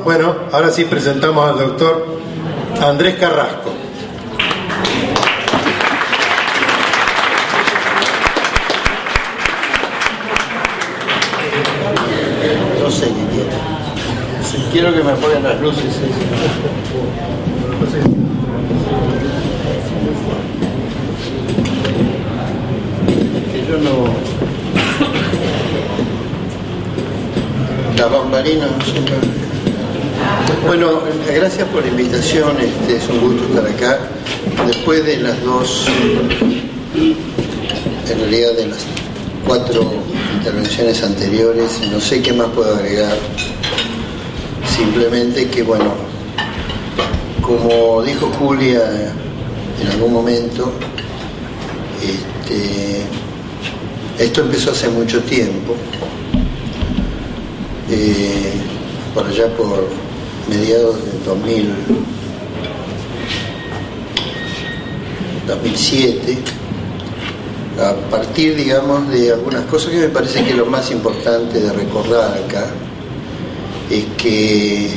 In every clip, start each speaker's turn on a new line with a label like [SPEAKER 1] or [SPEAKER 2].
[SPEAKER 1] Bueno, ahora sí presentamos al doctor Andrés Carrasco.
[SPEAKER 2] No sé qué quiero. Si quiero que me pongan las luces. Que yo no... La bambalina no sé. Bueno, gracias por la invitación, es un gusto estar acá. Después de las dos, en realidad de las 4 intervenciones anteriores, no sé qué más puedo agregar. Simplemente que, bueno, como dijo Julia en algún momento, esto empezó hace mucho tiempo, por allá por mediados del 2007, a partir, digamos, de algunas cosas que me parece que lo más importante de recordar acá es que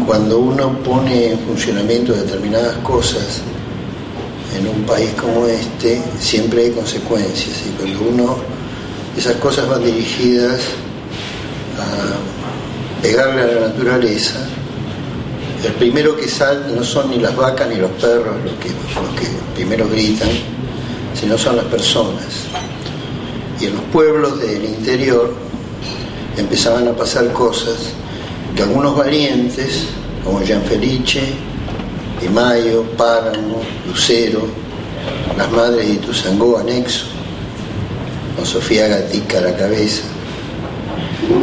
[SPEAKER 2] cuando uno pone en funcionamiento determinadas cosas en un país como este, siempre hay consecuencias, y cuando esas cosas van dirigidas a pegarle a la naturaleza, el primero que sale no son ni las vacas ni los perros los que primero gritan, sino son las personas. Y en los pueblos del interior empezaban a pasar cosas que algunos valientes, como Gianfelice, Di Maio, Páramo, Lucero, las madres de Ituzaingó anexo, con Sofía Gatica a la cabeza,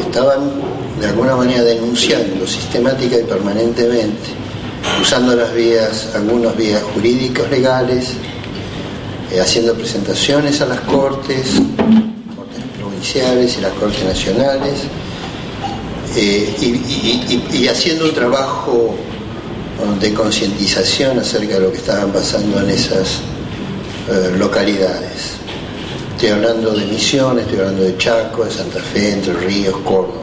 [SPEAKER 2] estaban de alguna manera denunciando sistemática y permanentemente, usando las vías, algunas vías jurídicas legales, haciendo presentaciones a las cortes provinciales y las cortes nacionales, y haciendo un trabajo de concientización acerca de lo que estaban pasando en esas localidades. Estoy hablando de Misiones, estoy hablando de Chaco, de Santa Fe, Entre Ríos, Córdoba.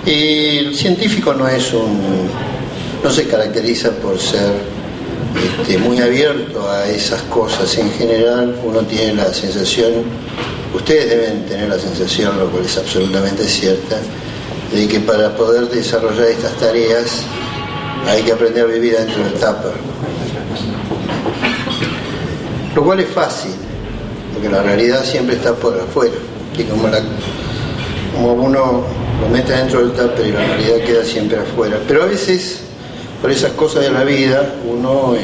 [SPEAKER 2] El científico no se caracteriza por ser muy abierto a esas cosas. En general uno tiene la sensación, ustedes deben tener la sensación, lo cual es absolutamente cierta, de que para poder desarrollar estas tareas hay que aprender a vivir dentro del tupper, lo cual es fácil, porque la realidad siempre está por afuera, y como uno lo mete dentro del tupper y la realidad queda siempre afuera. Pero a veces, por esas cosas de la vida, uno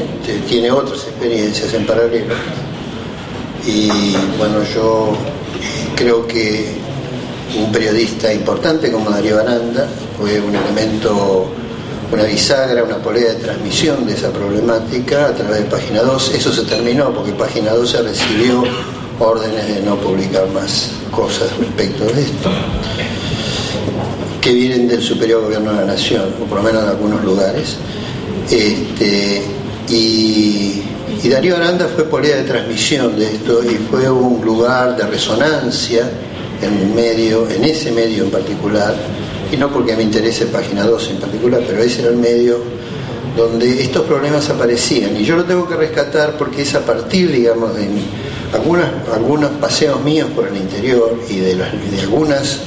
[SPEAKER 2] tiene otras experiencias en paralelo. Y bueno, yo creo que un periodista importante como Darío Aranda fue un elemento, una bisagra, una polea de transmisión de esa problemática a través de Página 12. Eso se terminó porque Página 12 recibió órdenes de no publicar más cosas respecto de esto, que vienen del superior gobierno de la nación, o por lo menos de algunos lugares. Y Darío Aranda fue polea de transmisión de esto, y fue un lugar de resonancia en ese medio en particular, y no porque me interese Página 12 en particular, pero ese era el medio donde estos problemas aparecían, y yo lo tengo que rescatar porque es a partir, digamos, de algunos paseos míos por el interior y de algunas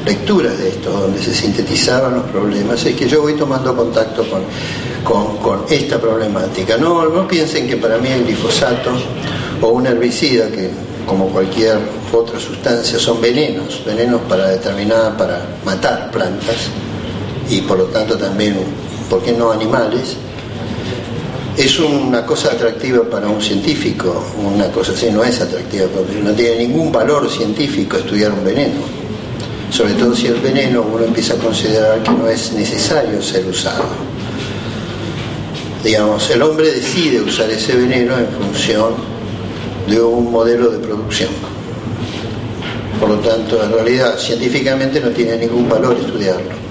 [SPEAKER 2] lecturas de esto, donde se sintetizaban los problemas, es que yo voy tomando contacto con esta problemática. No piensen que para mí el glifosato o un herbicida, que como cualquier otra sustancia son venenos para matar plantas, y por lo tanto también, ¿por qué no animales? Es una cosa atractiva para un científico. Una cosa así no es atractiva, porque no tiene ningún valor científico estudiar un veneno, sobre todo si el veneno uno empieza a considerar que no es necesario ser usado. Digamos, el hombre decide usar ese veneno en función de un modelo de producción. Por lo tanto, en realidad, científicamente no tiene ningún valor estudiarlo.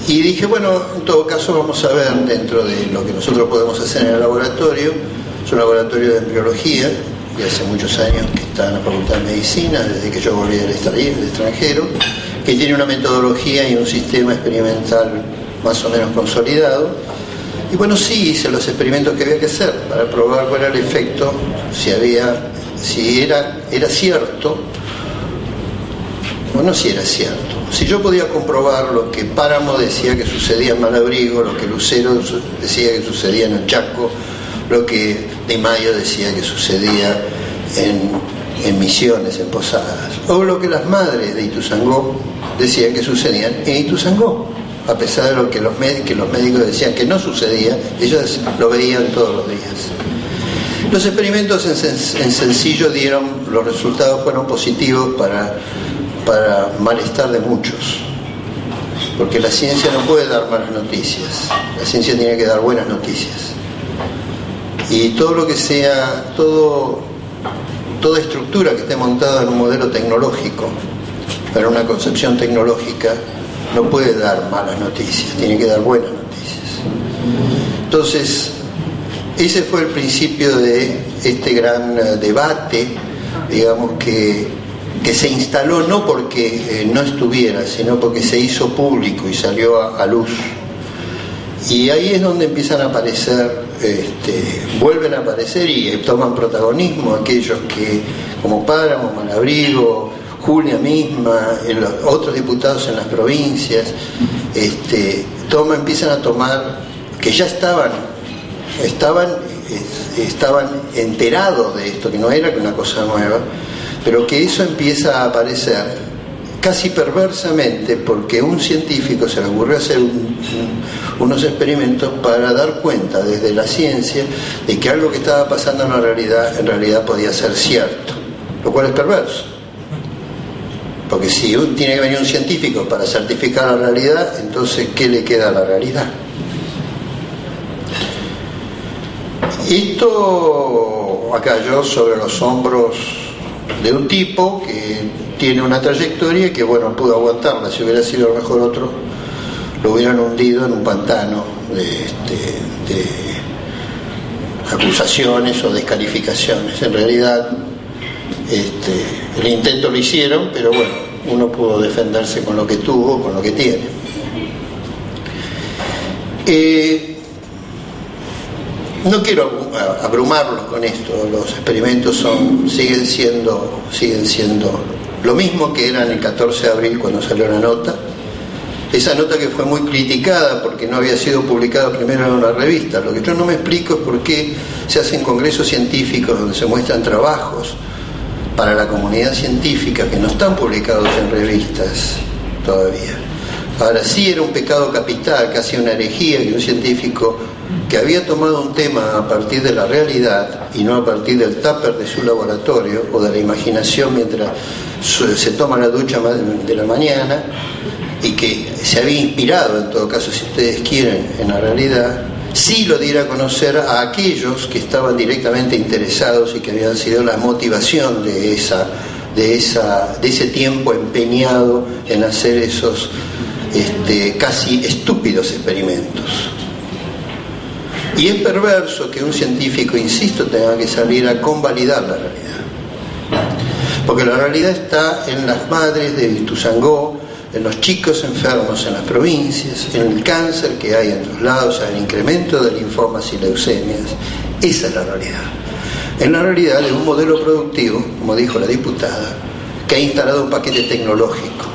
[SPEAKER 2] Y dije, bueno, en todo caso vamos a ver, dentro de lo que nosotros podemos hacer en el laboratorio, es un laboratorio de embriología, y hace muchos años que está en la Facultad de Medicina, desde que yo volví del extranjero, que tiene una metodología y un sistema experimental más o menos consolidado. Y bueno, sí hice los experimentos que había que hacer para probar cuál era el efecto, si era cierto o no si era cierto. Si yo podía comprobar lo que Páramo decía que sucedía en Malabrigo, lo que Lucero decía que sucedía en el Chaco, lo que Di Maio decía que sucedía en Misiones, en Posadas, o lo que las madres de Ituzaingó decían que sucedían en Ituzaingó, a pesar de lo que los médicos decían que no sucedía, ellos lo veían todos los días. Los experimentos en sencillo los resultados fueron positivos para malestar de muchos, porque la ciencia no puede dar malas noticias, la ciencia tiene que dar buenas noticias, y todo lo que sea, toda estructura que esté montada en un modelo tecnológico, para una concepción tecnológica, no puede dar malas noticias, tiene que dar buenas noticias. Entonces, ese fue el principio de este gran debate, digamos, que se instaló no porque no estuviera, sino porque se hizo público y salió a luz. Y ahí es donde empiezan a aparecer, vuelven a aparecer y toman protagonismo aquellos que, como Páramo, Malabrigo, Julia misma, los otros diputados en las provincias, empiezan a tomar, que ya estaban enterados de esto, que no era una cosa nueva, pero que eso empieza a aparecer casi perversamente porque a un científico se le ocurrió hacer unos experimentos para dar cuenta desde la ciencia de que algo que estaba pasando en realidad podía ser cierto, lo cual es perverso. Porque si tiene que venir un científico para certificar la realidad, entonces ¿qué le queda a la realidad? Esto cayó sobre los hombros de un tipo que tiene una trayectoria que, bueno, pudo aguantarla. Si hubiera sido a lo mejor otro, lo hubieran hundido en un pantano de acusaciones o descalificaciones. En realidad, el intento lo hicieron, pero bueno, uno pudo defenderse con lo que tuvo, con lo que tiene. No quiero abrumarlos con esto. Los experimentos siguen siendo lo mismo que eran el 14 de abril cuando salió la nota. Esa nota que fue muy criticada porque no había sido publicada primero en una revista. Lo que yo no me explico es por qué se hacen congresos científicos donde se muestran trabajos para la comunidad científica que no están publicados en revistas todavía. Ahora sí era un pecado capital, casi una herejía, que un científico que había tomado un tema a partir de la realidad y no a partir del tupper de su laboratorio o de la imaginación mientras se toma la ducha de la mañana, y que se había inspirado, en todo caso, si ustedes quieren, en la realidad, sí lo diera a conocer a aquellos que estaban directamente interesados y que habían sido la motivación de ese tiempo empeñado en hacer esos casi estúpidos experimentos. Y es perverso que un científico, insisto, tenga que salir a convalidar la realidad, porque la realidad está en las madres de Ituzaingó, en los chicos enfermos en las provincias, en el cáncer que hay en todos lados, en el incremento de linfomas y leucemias. Esa es la realidad. En la realidad de un modelo productivo, como dijo la diputada, que ha instalado un paquete tecnológico.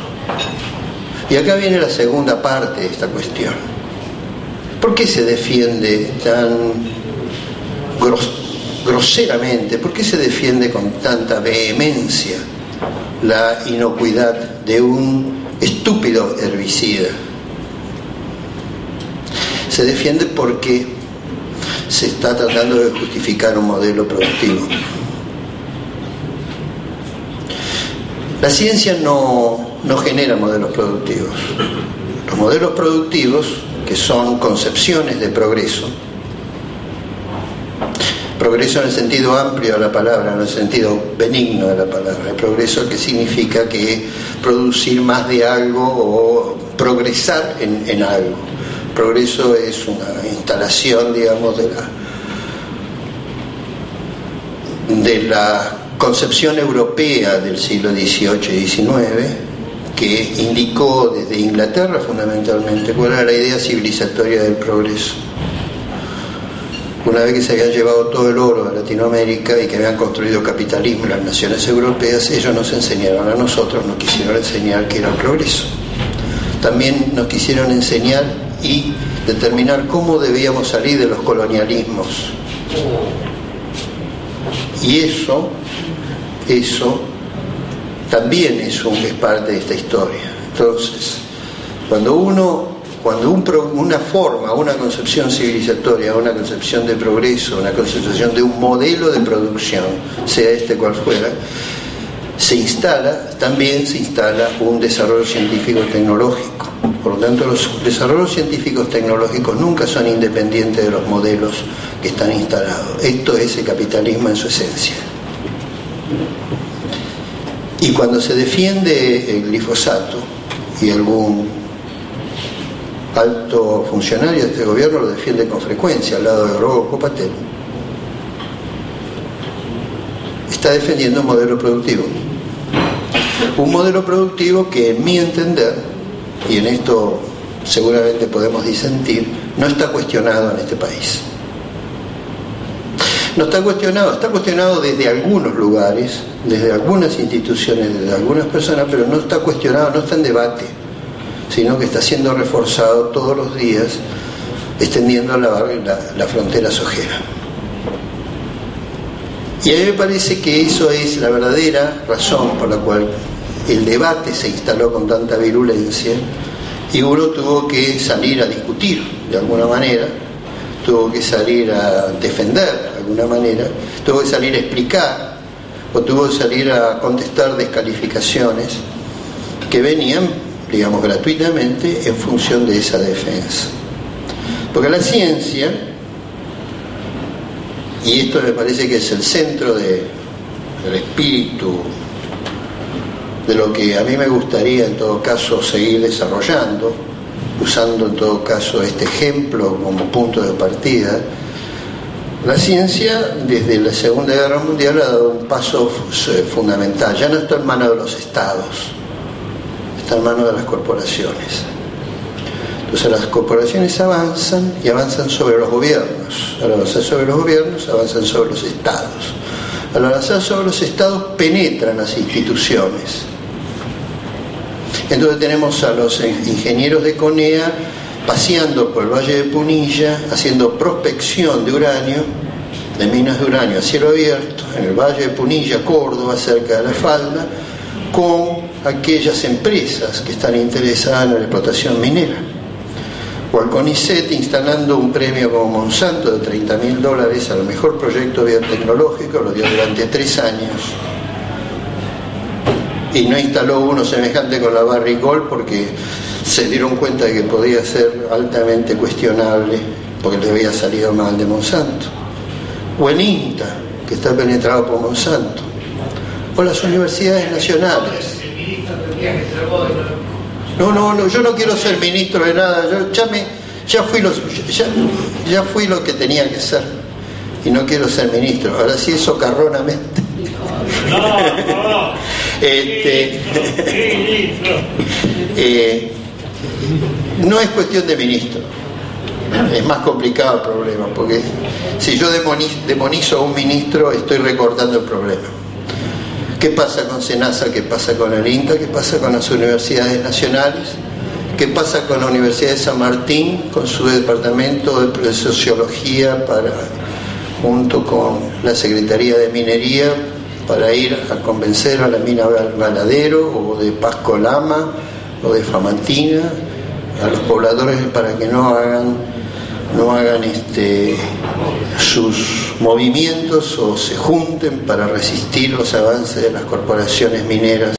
[SPEAKER 2] Y acá viene la segunda parte de esta cuestión. ¿Por qué se defiende tan groseramente, por qué se defiende con tanta vehemencia la inocuidad de un estúpido herbicida? Se defiende porque se está tratando de justificar un modelo productivo. La ciencia no genera modelos productivos. Los modelos productivos, que son concepciones de progreso en el sentido amplio de la palabra, en el sentido benigno de la palabra, el progreso que significa que producir más de algo o progresar en algo. Progreso es una instalación, digamos, de la concepción europea del siglo XVIII y XIX, que indicó desde Inglaterra fundamentalmente cuál era la idea civilizatoria del progreso. Una vez que se habían llevado todo el oro de Latinoamérica y que habían construido capitalismo en las naciones europeas, ellos nos enseñaron a nosotros, nos quisieron enseñar qué era el progreso. También nos quisieron enseñar y determinar cómo debíamos salir de los colonialismos. Y eso también es parte de esta historia. Entonces, cuando una forma, una concepción civilizatoria, una concepción de progreso, una concepción de un modelo de producción, sea este cual fuera, también se instala un desarrollo científico-tecnológico. Por lo tanto, los desarrollos científicos tecnológicos nunca son independientes de los modelos que están instalados. Esto es el capitalismo en su esencia. Y cuando se defiende el glifosato, y algún alto funcionario de este gobierno lo defiende con frecuencia al lado de Grogo Patel, está defendiendo un modelo productivo. Un modelo productivo que, en mi entender, y en esto seguramente podemos disentir, no está cuestionado en este país. No está cuestionado desde algunos lugares, desde algunas instituciones, desde algunas personas, pero no está cuestionado, no está en debate, sino que está siendo reforzado todos los días, extendiendo la frontera sojera. Y a mí me parece que eso es la verdadera razón por la cual el debate se instaló con tanta virulencia y uno tuvo que salir a discutir de alguna manera, tuvo que salir a defender de alguna manera, tuvo que salir a explicar o tuvo que salir a contestar descalificaciones que venían, digamos, gratuitamente en función de esa defensa. Porque la ciencia, y esto me parece que es el centro del espíritu de lo que a mí me gustaría en todo caso seguir desarrollando, usando en todo caso este ejemplo como punto de partida. La ciencia desde la Segunda Guerra Mundial ha dado un paso fundamental. Ya no está en manos de los estados, está en manos de las corporaciones. Entonces las corporaciones avanzan y avanzan sobre los gobiernos. Al avanzar sobre los gobiernos, avanzan sobre los estados. Al avanzar sobre los estados, penetran las instituciones. Entonces tenemos a los ingenieros de CONEA paseando por el Valle de Punilla, haciendo prospección de uranio, de minas de uranio a cielo abierto, en el Valle de Punilla, Córdoba, cerca de La Falda, con aquellas empresas que están interesadas en la explotación minera. O al CONICET instalando un premio como Monsanto de $30.000 al mejor proyecto biotecnológico, lo dio durante 3 años. Y no instaló uno semejante con la Barrick Gold porque se dieron cuenta de que podía ser altamente cuestionable porque le había salido mal de Monsanto. O el INTA, que está penetrado por Monsanto. O las universidades nacionales. No, yo no quiero ser ministro de nada. Yo ya fui lo que tenía que ser. Y no quiero ser ministro. Ahora sí, socarronamente. No es cuestión de ministro, es más complicado el problema, porque si yo demonizo a un ministro estoy recortando el problema. ¿Qué pasa con SENASA? ¿Qué pasa con el INTA? ¿Qué pasa con las universidades nacionales? ¿Qué pasa con la Universidad de San Martín con su departamento de sociología junto con la Secretaría de Minería para ir a convencer a la mina Valadero o de Pasco Lama o de Famatina a los pobladores para que no hagan sus movimientos o se junten para resistir los avances de las corporaciones mineras?